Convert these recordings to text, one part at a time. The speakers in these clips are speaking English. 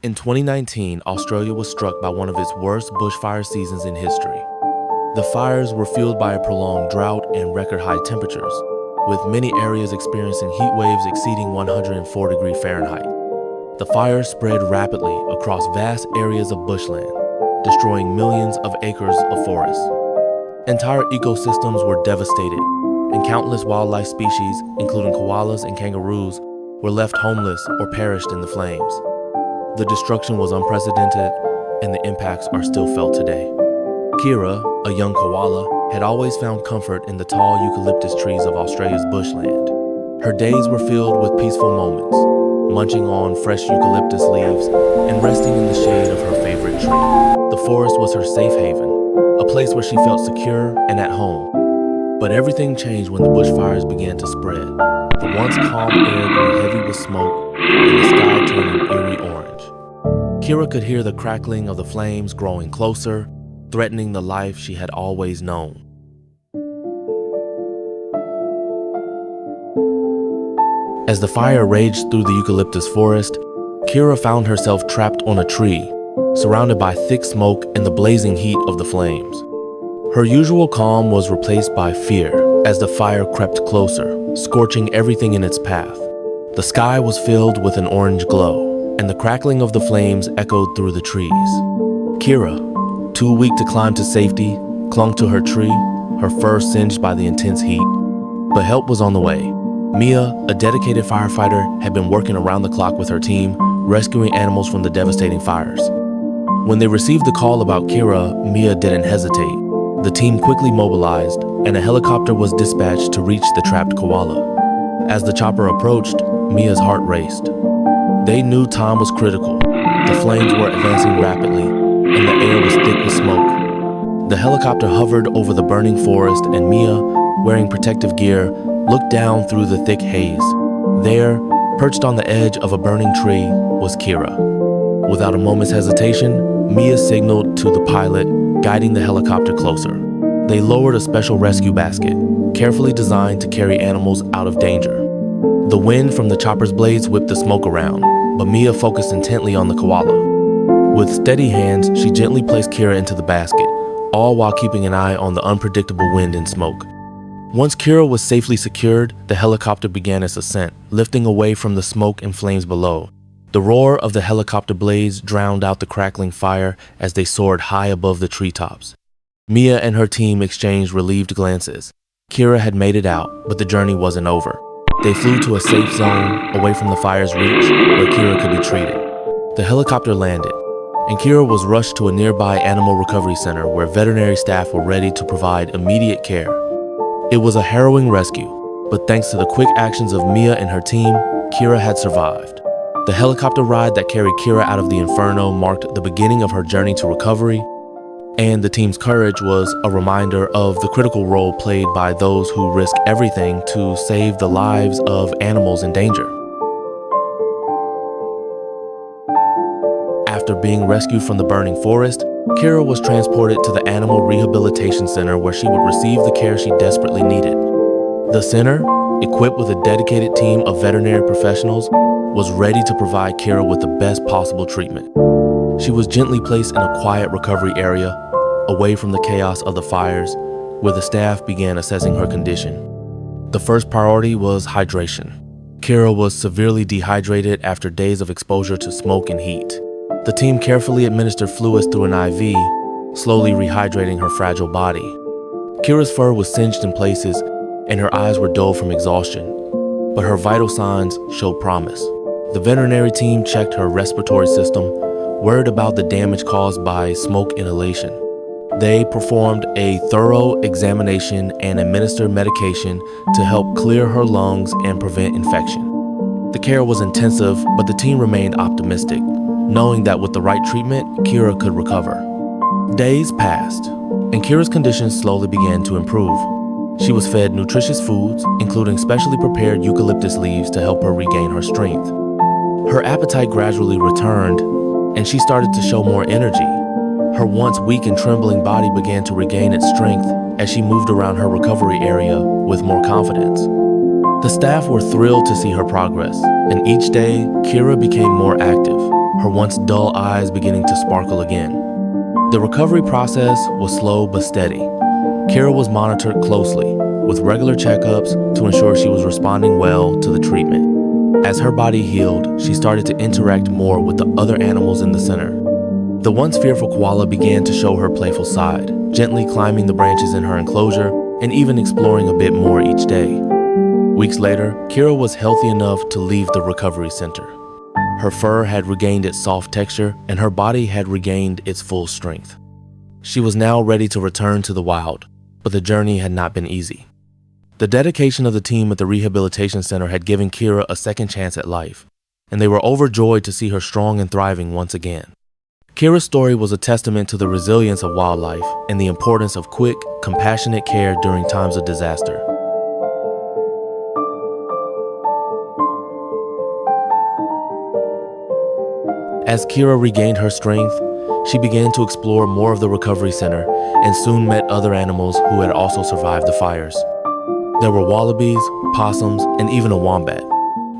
In 2019, Australia was struck by one of its worst bushfire seasons in history. The fires were fueled by a prolonged drought and record-high temperatures, with many areas experiencing heat waves exceeding 104 degrees Fahrenheit. The fires spread rapidly across vast areas of bushland, destroying millions of acres of forest. Entire ecosystems were devastated, and countless wildlife species, including koalas and kangaroos, were left homeless or perished in the flames. The destruction was unprecedented, and the impacts are still felt today. Kira, a young koala, had always found comfort in the tall eucalyptus trees of Australia's bushland. Her days were filled with peaceful moments, munching on fresh eucalyptus leaves and resting in the shade of her favorite tree. The forest was her safe haven, a place where she felt secure and at home. But everything changed when the bushfires began to spread. The once calm air grew heavy with smoke, and the sky turned an eerie orange. Kira could hear the crackling of the flames growing closer, threatening the life she had always known. As the fire raged through the eucalyptus forest, Kira found herself trapped on a tree, surrounded by thick smoke and the blazing heat of the flames. Her usual calm was replaced by fear as the fire crept closer, scorching everything in its path. The sky was filled with an orange glow, and the crackling of the flames echoed through the trees. Kira, too weak to climb to safety, clung to her tree, her fur singed by the intense heat. But help was on the way. Mia, a dedicated firefighter, had been working around the clock with her team, rescuing animals from the devastating fires. When they received the call about Kira, Mia didn't hesitate. The team quickly mobilized, and a helicopter was dispatched to reach the trapped koala. As the chopper approached, Mia's heart raced. They knew time was critical. The flames were advancing rapidly, and the air was thick with smoke. The helicopter hovered over the burning forest, and Mia, wearing protective gear, looked down through the thick haze. There, perched on the edge of a burning tree, was Kira. Without a moment's hesitation, Mia signaled to the pilot, guiding the helicopter closer. They lowered a special rescue basket, carefully designed to carry animals out of danger. The wind from the chopper's blades whipped the smoke around, but Mia focused intently on the koala. With steady hands, she gently placed Kira into the basket, all while keeping an eye on the unpredictable wind and smoke. Once Kira was safely secured, the helicopter began its ascent, lifting away from the smoke and flames below. The roar of the helicopter blades drowned out the crackling fire as they soared high above the treetops. Mia and her team exchanged relieved glances. Kira had made it out, but the journey wasn't over. They flew to a safe zone, away from the fire's reach, where Kira could be treated. The helicopter landed, and Kira was rushed to a nearby animal recovery center where veterinary staff were ready to provide immediate care. It was a harrowing rescue, but thanks to the quick actions of Mia and her team, Kira had survived. The helicopter ride that carried Kira out of the inferno marked the beginning of her journey to recovery, and the team's courage was a reminder of the critical role played by those who risk everything to save the lives of animals in danger. After being rescued from the burning forest, Kira was transported to the Animal Rehabilitation Center where she would receive the care she desperately needed. The center, equipped with a dedicated team of veterinary professionals, was ready to provide Kira with the best possible treatment. She was gently placed in a quiet recovery area, away from the chaos of the fires, where the staff began assessing her condition. The first priority was hydration. Kira was severely dehydrated after days of exposure to smoke and heat. The team carefully administered fluids through an IV, slowly rehydrating her fragile body. Kira's fur was singed in places, and her eyes were dull from exhaustion, but her vital signs showed promise. The veterinary team checked her respiratory system, worried about the damage caused by smoke inhalation. They performed a thorough examination and administered medication to help clear her lungs and prevent infection. The care was intensive, but the team remained optimistic, knowing that with the right treatment, Kira could recover. Days passed, and Kira's condition slowly began to improve. She was fed nutritious foods, including specially prepared eucalyptus leaves to help her regain her strength. Her appetite gradually returned, and she started to show more energy. Her once weak and trembling body began to regain its strength as she moved around her recovery area with more confidence. The staff were thrilled to see her progress, and each day, Kira became more active, her once dull eyes beginning to sparkle again. The recovery process was slow but steady. Kira was monitored closely, with regular checkups to ensure she was responding well to the treatment. As her body healed, she started to interact more with the other animals in the center. The once fearful koala began to show her playful side, gently climbing the branches in her enclosure and even exploring a bit more each day. Weeks later, Kira was healthy enough to leave the recovery center. Her fur had regained its soft texture and her body had regained its full strength. She was now ready to return to the wild, but the journey had not been easy. The dedication of the team at the rehabilitation center had given Kira a second chance at life, and they were overjoyed to see her strong and thriving once again. Kira's story was a testament to the resilience of wildlife and the importance of quick, compassionate care during times of disaster. As Kira regained her strength, she began to explore more of the recovery center and soon met other animals who had also survived the fires. There were wallabies, possums, and even a wombat,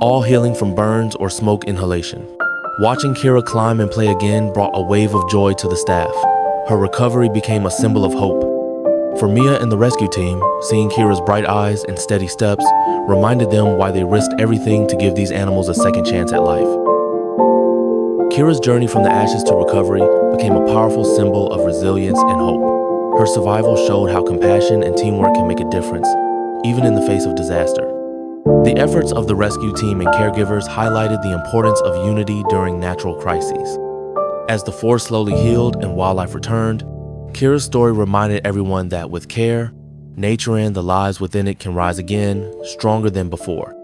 all healing from burns or smoke inhalation. Watching Kira climb and play again brought a wave of joy to the staff. Her recovery became a symbol of hope. For Mia and the rescue team, seeing Kira's bright eyes and steady steps reminded them why they risked everything to give these animals a second chance at life. Kira's journey from the ashes to recovery became a powerful symbol of resilience and hope. Her survival showed how compassion and teamwork can make a difference, even in the face of disaster. The efforts of the rescue team and caregivers highlighted the importance of unity during natural crises. As the forest slowly healed and wildlife returned, Kira's story reminded everyone that with care, nature and the lives within it can rise again, stronger than before.